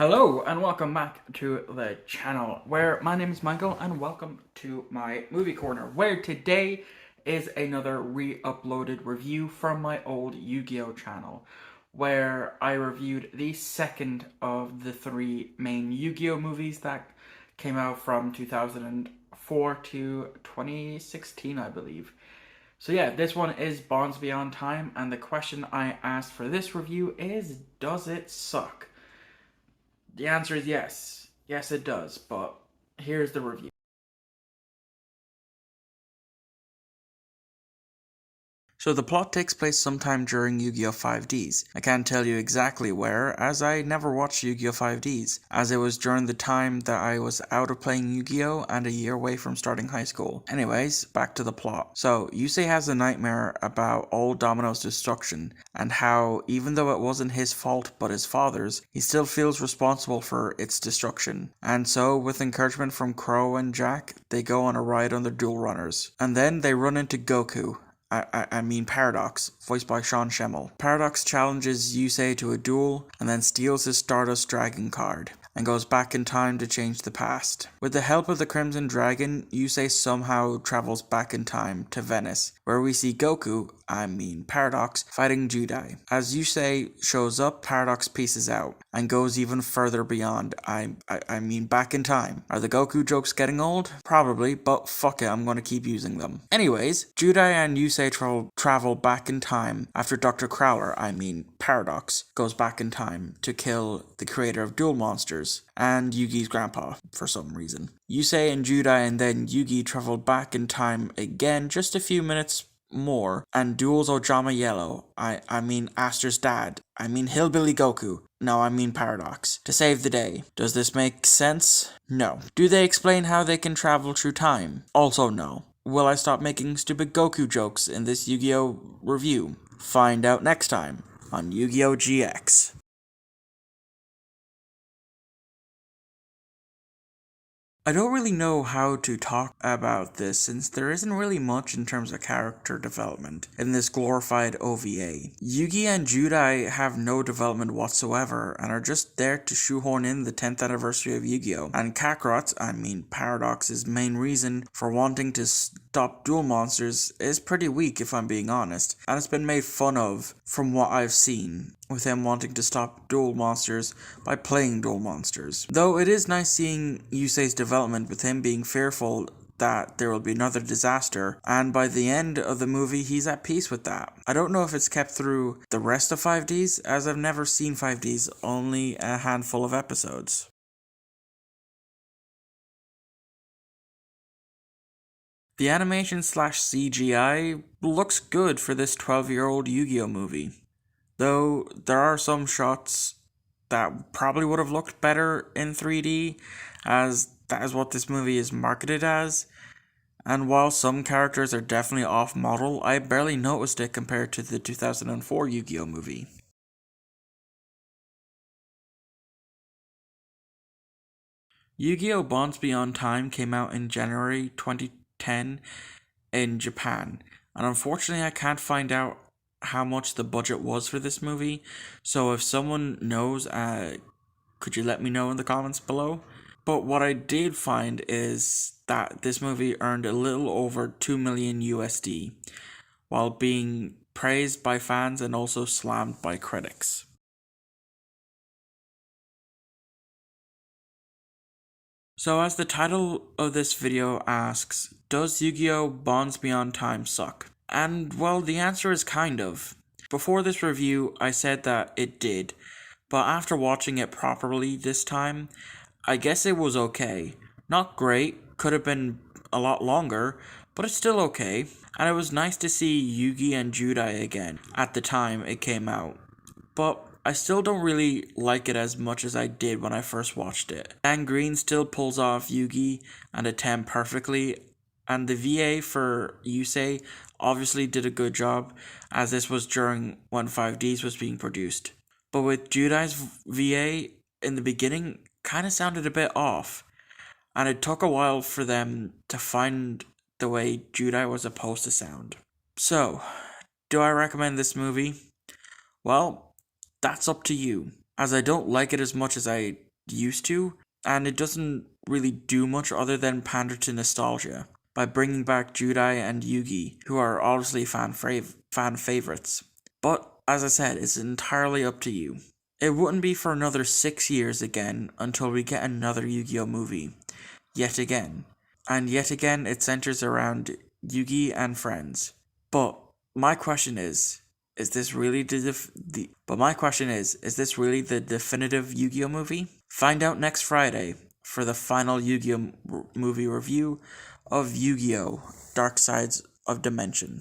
Hello and welcome back to the channel where my name is Michael and welcome to my movie corner where today is another re-uploaded review from my old Yu-Gi-Oh channel where I reviewed the second of the three main Yu-Gi-Oh movies that came out from 2004 to 2016 I believe. So yeah, this one is Bonds Beyond Time and the question I asked for this review is, does it suck? The answer is yes. Yes, it does, but here's the review. So the plot takes place sometime during Yu-Gi-Oh! 5Ds. I can't tell you exactly where, as I never watched Yu-Gi-Oh! 5Ds, as it was during the time that I was out of playing Yu-Gi-Oh! And a year away from starting high school. Anyways, back to the plot. So, Yusei has a nightmare about old Domino's destruction, and how, even though it wasn't his fault but his father's, he still feels responsible for its destruction. And so, with encouragement from Crow and Jack, they go on a ride on their dual runners. And then they run into Goku, I mean Paradox, voiced by Sean Schemmel. Paradox challenges Yusei to a duel, and then steals his Stardust Dragon card, and goes back in time to change the past. With the help of the Crimson Dragon, Yusei somehow travels back in time to Venice, where we see Goku, I mean Paradox, fighting Judai. As Yusei shows up, Paradox pieces out, and goes even further beyond, I mean back in time. Are the Goku jokes getting old? Probably, but fuck it, I'm gonna keep using them. Anyways, Judai and Yusei travel back in time after Dr. Crowler, I mean Paradox, goes back in time to kill the creator of Duel Monsters and Yugi's grandpa for some reason. Yusei and Judai and then Yugi travel back in time again just a few minutes more and duels Ojama Yellow, I mean Aster's dad, I mean Hillbilly Goku, no, I mean Paradox, to save the day. Does this make sense? No. Do they explain how they can travel through time? Also no. Will I stop making stupid Goku jokes in this Yu-Gi-Oh! Review? Find out next time on Yu-Gi-Oh! GX. I don't really know how to talk about this since there isn't really much in terms of character development in this glorified OVA. Yugi and Judai have no development whatsoever and are just there to shoehorn in the 10th anniversary of Yu-Gi-Oh! And Kakarot, I mean Paradox's main reason for wanting to stop Duel Monsters is pretty weak if I'm being honest, and it's been made fun of from what I've seen, with him wanting to stop Duel Monsters by playing Duel Monsters. Though it is nice seeing Yusei's development with him being fearful that there will be another disaster, and by the end of the movie he's at peace with that. I don't know if it's kept through the rest of 5Ds, as I've never seen 5Ds, only a handful of episodes. The animation slash CGI looks good for this 12-year-old Yu-Gi-Oh movie. Though there are some shots that probably would have looked better in 3D, as that is what this movie is marketed as. And while some characters are definitely off model, I barely noticed it compared to the 2004 Yu-Gi-Oh movie. Yu-Gi-Oh! Bonds Beyond Time came out in January 2010 in Japan, and unfortunately I can't find out how much the budget was for this movie, so if someone knows, could you let me know in the comments below? But what I did find is that this movie earned a little over 2 million USD, while being praised by fans and also slammed by critics. So as the title of this video asks, does Yu-Gi-Oh! Bonds Beyond Time suck? And well, the answer is kind of. Before this review, I said that it did, but after watching it properly this time, I guess it was okay. Not great, could have been a lot longer, but it's still okay. And it was nice to see Yugi and Judai again at the time it came out. But I still don't really like it as much as I did when I first watched it. Dan Green still pulls off Yugi and a 10 perfectly, and the VA for Yusei obviously did a good job, as this was during when 5Ds was being produced. But with Judai's VA in the beginning, kind of sounded a bit off, and it took a while for them to find the way Judai was supposed to sound. So, do I recommend this movie? Well, that's up to you, as I don't like it as much as I used to, and it doesn't really do much other than pander to nostalgia by bringing back Judai and Yugi, who are obviously fan favorites. But as I said, it's entirely up to you. It wouldn't be for another 6 years again until we get another Yu-Gi-Oh movie, yet again. And yet again, it centers around Yugi and friends. But my question is this really is this really the definitive Yu-Gi-Oh movie? Find out next Friday for the final Yu-Gi-Oh movie review of Yu-Gi-Oh! Dark Sides of Dimension.